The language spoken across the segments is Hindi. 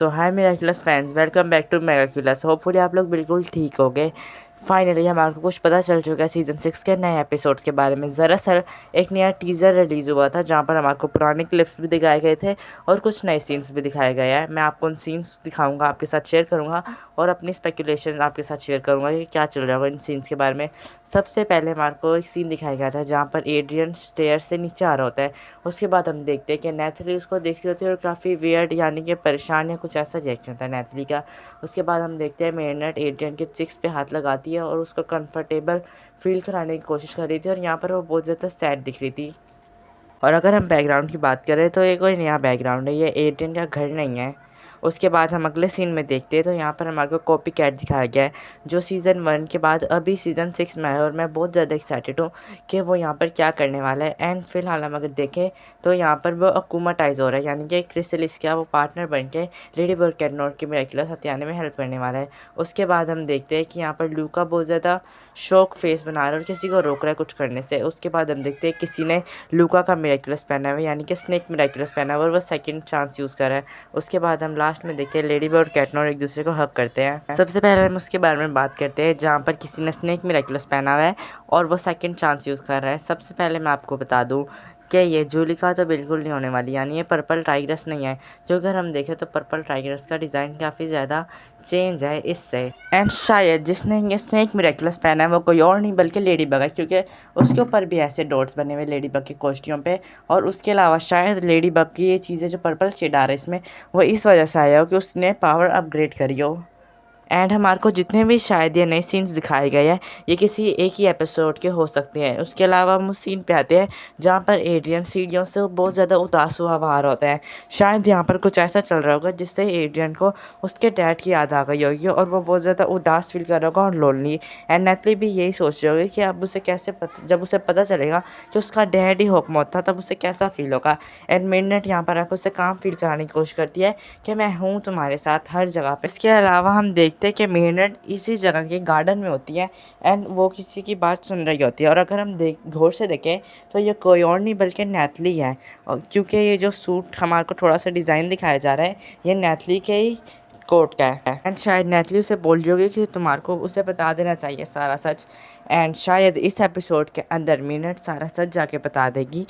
तो hi Miraculous fans, welcome back to Miraculous. Hopefully आप लोग बिल्कुल ठीक हो गए। फाइनली हमारे कुछ पता चल चुका है सीज़न 6 के नए एपिसोड्स के बारे में। दरअसल एक नया टीज़र रिलीज़ हुआ था जहाँ पर हमारे को पुराने क्लिप्स भी दिखाए गए थे और कुछ नए सीन्स भी दिखाए गए हैं। मैं आपको उन सीन्स दिखाऊंगा, आपके साथ शेयर करूँगा और अपनी स्पेकुलेशन आपके साथ शेयर करूँगा कि क्या चल रहा होगा इन सीन्स के बारे में। सबसे पहले हमारे को एक सीन दिखाया गया था जहाँ पर एड्रियन स्टेयर से नीचे आ रहा होता है। उसके बाद हम देखते हैं कि नेथली उसको देख रही होती है और काफ़ी वियर्ड यानी कि परेशान या कुछ ऐसा रिएक्शन था नेथली का। उसके बाद हम देखते हैं मेरिनेट एड्रियन के चिक्स पे हाथ लगाती है और उसको कंफर्टेबल फील कराने की कोशिश कर रही थी और यहाँ पर वो बहुत ज़्यादा सैड दिख रही थी। और अगर हम बैकग्राउंड की बात करें तो ये कोई नया बैकग्राउंड है, ये एड्रियन का घर नहीं है। उसके बाद हम अगले सीन में देखते हैं तो यहाँ पर हमारे को कॉपी कैट दिखाया गया है जो सीज़न 1 के बाद अभी सीज़न 6 में है और मैं बहुत ज़्यादा एक्साइटेड हूँ कि वो यहाँ पर क्या करने वाला है। एंड फिलहाल हम अगर देखें तो यहाँ पर वो अकुमाटाइज हो रहा है यानी कि क्रिस्टलिस का वो पार्टनर बन के लेडी बर्ड कैटनोर की मिराकुलस हथियाने में हेल्प करने वाला है। उसके बाद हम देखते हैं कि यहाँ पर लूका बहुत ज़्यादा शौक फेस बना रहा है और किसी को रोक रहा है कुछ करने से। उसके बाद हम देखते हैं किसी ने लूका का मिराकुलस पहना हुआ है यानी कि स्नेक मिराकुलस पहना हुआ है और वो सेकंड चांस यूज़ कर रहा है। उसके बाद हम लास्ट में देखते हैं लेडी बर्ड और कैटनोर एक दूसरे को हग करते हैं। सबसे पहले हम उसके बारे में बात करते हैं जहाँ पर किसी ने स्नेक मिराकुलस पहना हुआ है और वो सेकंड चांस यूज़ कर रहा है। सबसे पहले मैं आपको बता दूँ कि ये जूलिका तो बिल्कुल नहीं होने वाली, यानी ये पर्पल टाइग्रस नहीं है। क्योंकि अगर हम देखें तो पर्पल टाइग्रस का डिज़ाइन काफ़ी ज़्यादा चेंज है इससे। एंड शायद जिसने ये स्नेक मिराकुलस पहना है वो कोई और नहीं बल्कि लेडी बग है, क्योंकि उसके ऊपर भी ऐसे डॉट्स बने हुए लेडी बग के कॉस्ट्यूम पे। और उसके अलावा शायद लेडी बग की ये चीज़ें जो पर्पल शेड आ रहा है इसमें, वो इस वजह से आया हो कि उसने पावर अपग्रेड करी हो। एंड हमारे को जितने भी शायद ये नए सीन्स दिखाए गए हैं ये किसी एक ही एपिसोड के हो सकते हैं। उसके अलावा हम उस सीन पे आते हैं जहाँ पर एड्रियन सीढ़ियों से बहुत ज़्यादा उदास हुआ बाहर होता है। शायद यहाँ पर कुछ ऐसा चल रहा होगा जिससे एड्रियन को उसके डैड की याद आ गई होगी और वो बहुत ज़्यादा उदास फील कर रहा होगा और लोनली। एंड नेटली भी यही सोच रही होगी कि अब उसे कैसे जब उसे पता चलेगा कि उसका डैड ही होपमोत था तब उसे कैसा फील होगा। एंड मिडनाइट यहाँ पर आकर उसे काम फील कराने की कोशिश करती है कि मैं हूँ तुम्हारे साथ हर जगह पे। इसके अलावा हम देखते हैं कि मेहनत इसी जगह के गार्डन में होती है एंड वो किसी की बात सुन रही होती है। और अगर हम गौर से देखें तो ये कोई और नहीं बल्कि नेथली है। और क्योंकि ये जो सूट हमारे को थोड़ा सा डिज़ाइन दिखाया जा रहा है ये नेथली के ही कोट का है। एंड शायद नेथली उसे बोल रही होगी कि तुम्हारे को उसे बता देना चाहिए सारा सच। एंड शायद इस एपिसोड के अंदर मिनट सारा सच जाके बता देगी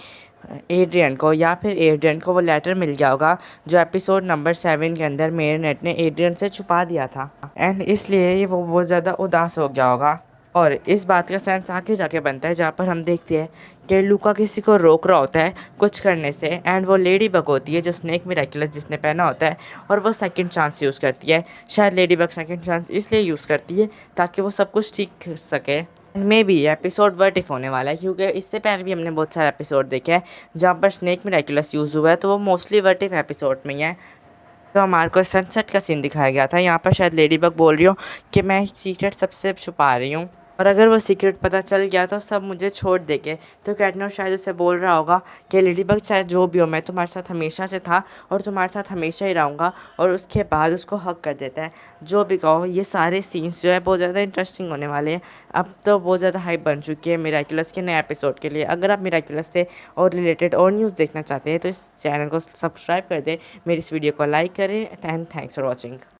एड्रियन को, या फिर एड्रियन को वो लेटर मिल गया होगा जो एपिसोड नंबर 7 के अंदर मेरिनेट ने एड्रियन से छुपा दिया था। एंड इसलिए ये वो बहुत ज़्यादा उदास हो गया होगा। और इस बात का सेंस आगे जाके बनता है जहाँ पर हम देखते हैं कि लूका किसी को रोक रहा होता है कुछ करने से एंड वो लेडी बग होती है जो स्नेक मिराकुलस जिसने पहना होता है और वो सेकंड चांस यूज़ करती है। शायद लेडी बग सेकंड चांस इसलिए यूज़ करती है ताकि वो सब कुछ ठीक कर सके। मे बी एपिसोड वर्ट इफ होने वाला है क्योंकि इससे पहले भी हमने बहुत सारे एपिसोड देखे हैं जहाँ पर स्नेक मिराकुलस यूज़ हुआ है, तो वो मोस्टली वर्ट इफ एपिसोड में ही है। तो हमारे को सनसेट का सीन दिखाया गया था, यहाँ पर शायद लेडी बग बोल रही हो कि मैं सीक्रेट सबसे छुपा रही हूँ और अगर वो सीक्रेट पता चल गया तो सब मुझे छोड़ देंगे। तो कैटनर शायद उसे बोल रहा होगा कि लेडी बग चाहे जो भी हो मैं तुम्हारे साथ हमेशा से था और तुम्हारे साथ हमेशा ही रहूँगा। और उसके बाद उसको हक कर देता है। जो भी कहो ये सारे सीन्स जो है बहुत ज़्यादा इंटरेस्टिंग होने वाले हैं। अब तो बहुत ज़्यादा हाइप बन चुकी है मिराकुलस के नए एपिसोड के लिए। अगर आप मिराकुलस से और रिलेटेड और न्यूज़ देखना चाहते हैं तो इस चैनल को सब्सक्राइब कर दें, मेरी इस वीडियो को लाइक करें एंड थैंक्स फॉर वॉचिंग।